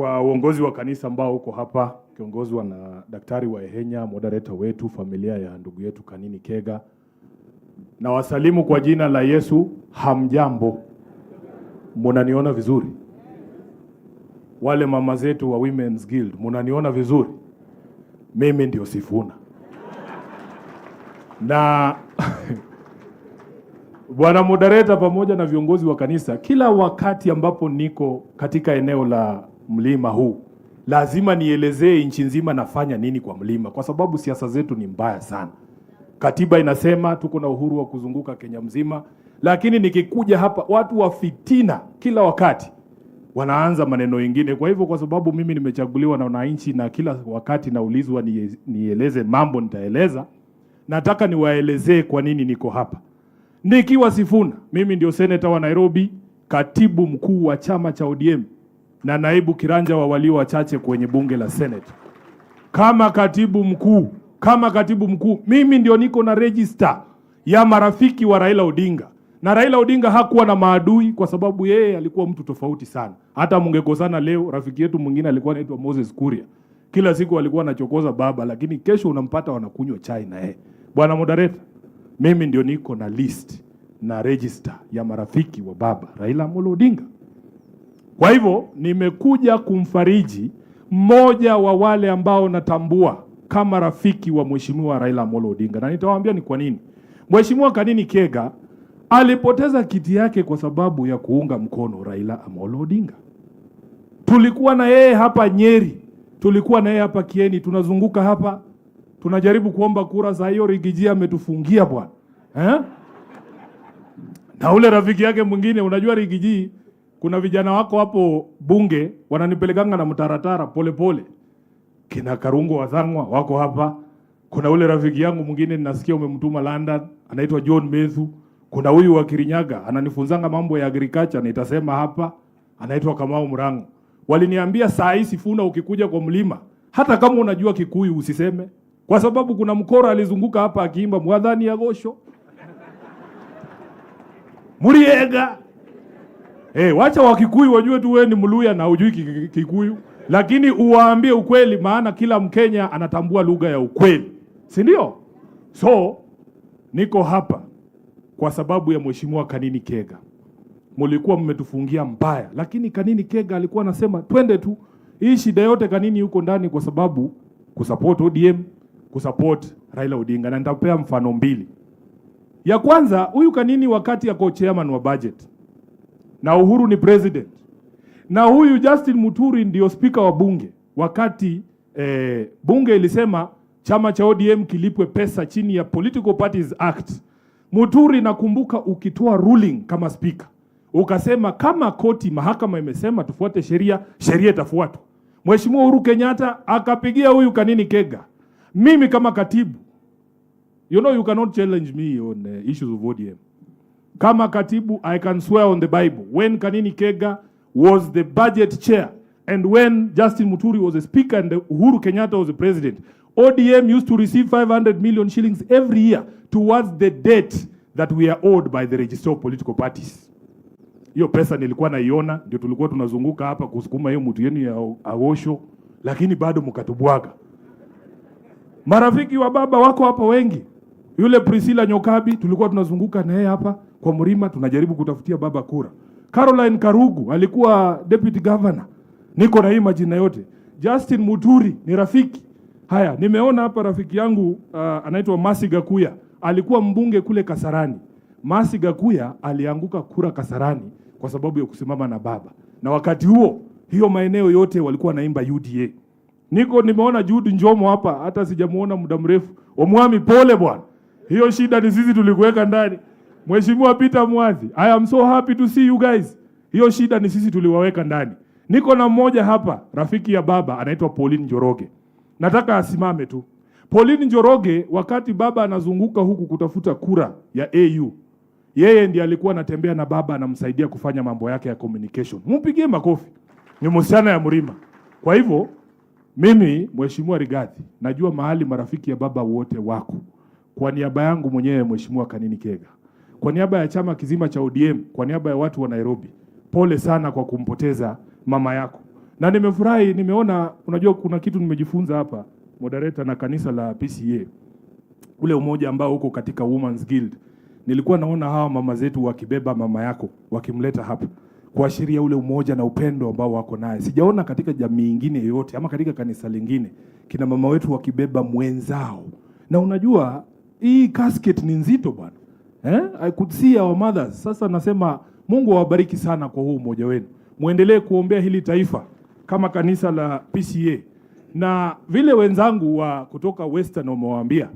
kwa uongozi wa kanisa ambao uko hapa, kiongozwa na Daktari Waihenya, moderator wetu, familia ya ndugu yetu Kanini Kega, na wasalimu kwa jina la Yesu. Hamjambo? Munaniona vizuri? Wale mama zetu wa Women's Guild, munaniona vizuri? Mimi ndio Sifuna. Na Bwana moderator pamoja na viongozi wa kanisa, kila wakati ambapo niko katika eneo la mlima huu, lazima nielezee nchi nzima nafanya nini kwa mlima, kwa sababu siasa zetu ni mbaya sana. Katiba inasema tuko na uhuru wa kuzunguka Kenya mzima, lakini nikikuja hapa watu wa fitina kila wakati wanaanza maneno mengine. Kwa hivyo, kwa sababu mimi nimechaguliwa na wananchi na kila wakati naulizwa nieleze mambo, nitaeleza. Nataka niwaelezee kwa nini niko hapa. Nikiwa Sifuna, mimi ndio seneta wa Nairobi, katibu mkuu wa chama cha ODM na naibu kiranja wa walio wachache kwenye bunge la Senate. Kama katibu mkuu, mimi ndio niko na register ya marafiki wa Raila Odinga. Na Raila Odinga hakuwa na maadui kwa sababu yeye alikuwa mtu tofauti sana. Hata mungekosana leo, rafiki yetu mwingine alikuwa anaitwa Moses Kuria. Kila siku alikuwa anachokoza baba, lakini kesho unampata wanakunywa chai na yeye. Bwana moderator, mimi ndio niko na list na register ya marafiki wa baba Raila Amolo Odinga. Kwa hivyo nimekuja kumfariji mmoja wa wale ambao natambua kama rafiki wa Mheshimiwa Raila Amolo Odinga, na nitawaambia ni kwa nini. Mheshimiwa Kanini Kega alipoteza kiti yake kwa sababu ya kuunga mkono Raila Amolo Odinga. Tulikuwa na yeye hapa Nyeri, tulikuwa na yeye hapa Kieni, tunazunguka hapa, tunajaribu kuomba kura. Za hiyo Rigiji ametufungia bwana. Na ule rafiki yake mwingine, unajua Rigiji, kuna vijana wako hapo bunge wananipelekanga na mtaratara pole pole. Kina Karungo Wathangwa wako hapa. Kuna ule rafiki yangu mwingine ninasikia umemtuma London, anaitwa John Methu. Kuna huyu wa Kirinyaga ananifunzanga mambo ya agriculture, nitasema hapa, anaitwa Kamau Murango. Waliniambia saa hii Sifuna, ukikuja kwa mlima, hata kama unajua Kikuyu usiseme, kwa sababu kuna mkora alizunguka hapa akiimba Mwadhani ya Gosho Muriega. Wacha wa Kikuyu wajue tu wewe ni Mluya na hujui Kikuyu, lakini uwaambie ukweli, maana kila Mkenya anatambua lugha ya ukweli, si ndio? So niko hapa kwa sababu ya Mheshimiwa Kanini Kega. Mulikuwa mmetufungia mbaya, lakini Kanini Kega alikuwa anasema twende tu. Hii shida yote Kanini yuko ndani kwa sababu kusupport ODM, kusupport Raila Odinga, na nitapea mfano mbili. Ya kwanza, huyu Kanini wakati yako chairman wa budget na Uhuru ni president, na huyu Justin Muturi ndio speaker wa bunge, wakati bunge ilisema chama cha ODM kilipwe pesa chini ya Political Parties Act, Muturi nakumbuka ukitoa ruling kama speaker ukasema kama koti mahakama imesema tufuate sheria, sheria itafuatwa. Mheshimiwa Uhuru Kenyatta akapigia huyu Kanini Kega. Mimi kama katibu, you know you cannot challenge me on issues of ODM. Kama katibu, I can swear on the Bible, when Kanini Kega was the budget chair and when Justin Muturi was a speaker and Uhuru Kenyatta was the president, ODM used to receive 500 million shillings every year towards the debt that we are owed by the register of political parties. Hiyo pesa nilikuwa naiona, ndio tulikuwa tunazunguka hapa kusukuma hiyo mtu yenu ya Agosho, lakini bado mkatubwaga. Marafiki wa baba wako hapa wengi. Yule Priscilla Nyokabi tulikuwa tunazunguka na yeye hapa kwa Mrima, tunajaribu kutafutia baba kura. Caroline Karugu alikuwa deputy governor. Niko na hii majina yote. Justin Muturi ni rafiki. Haya, nimeona hapa rafiki yangu anaitwa Masi Gakuya, alikuwa mbunge kule Kasarani. Masi Gakuya alianguka kura Kasarani kwa sababu ya kusimama na baba. Na wakati huo, hiyo maeneo yote walikuwa naimba UDA. Nimeona Jude Njomo hapa, hata sijamuona muda mrefu. Omwami pole bwana. Hiyo shida ni sisi tulikuweka ndani. Mheshimiwa Peter Mwathi, I am so happy to see you guys. Hiyo shida ni sisi tuliwaweka ndani. Niko na mmoja hapa, rafiki ya baba, anaitwa Pauline Njoroge. Nataka asimame tu. Pauline Njoroge, wakati baba anazunguka huku kutafuta kura ya AU, yeye ndiye alikuwa anatembea na baba, anamsaidia kufanya mambo yake ya communication. Mpigie makofi. Ni msichana ya Mrima. Kwa hivyo, mimi Mheshimiwa Rigathi, najua mahali marafiki ya baba wote wako. Kwa niaba yangu mwenyewe Mheshimiwa Kanini Kega, kwa niaba ya chama kizima cha ODM, kwa niaba ya watu wa Nairobi, pole sana kwa kumpoteza mama yako. Na nimefurahi, nimeona, unajua kuna kitu nimejifunza hapa, moderator, na kanisa la PCA. Ule umoja ambao uko katika Women's Guild. Nilikuwa naona hawa mama zetu wakibeba mama yako, wakimleta hapa, kuashiria ule umoja na upendo ambao wako naye. Sijaona katika jamii nyingine yoyote ama katika kanisa lingine kina mama wetu wakibeba mwenzao. Na unajua hii casket ni nzito bwana. I could see our mothers. Sasa nasema Mungu awabariki sana kwa huu umoja wenu. Muendelee kuombea hili taifa kama kanisa la PCA. Na vile wenzangu wa kutoka Western wamewaambia,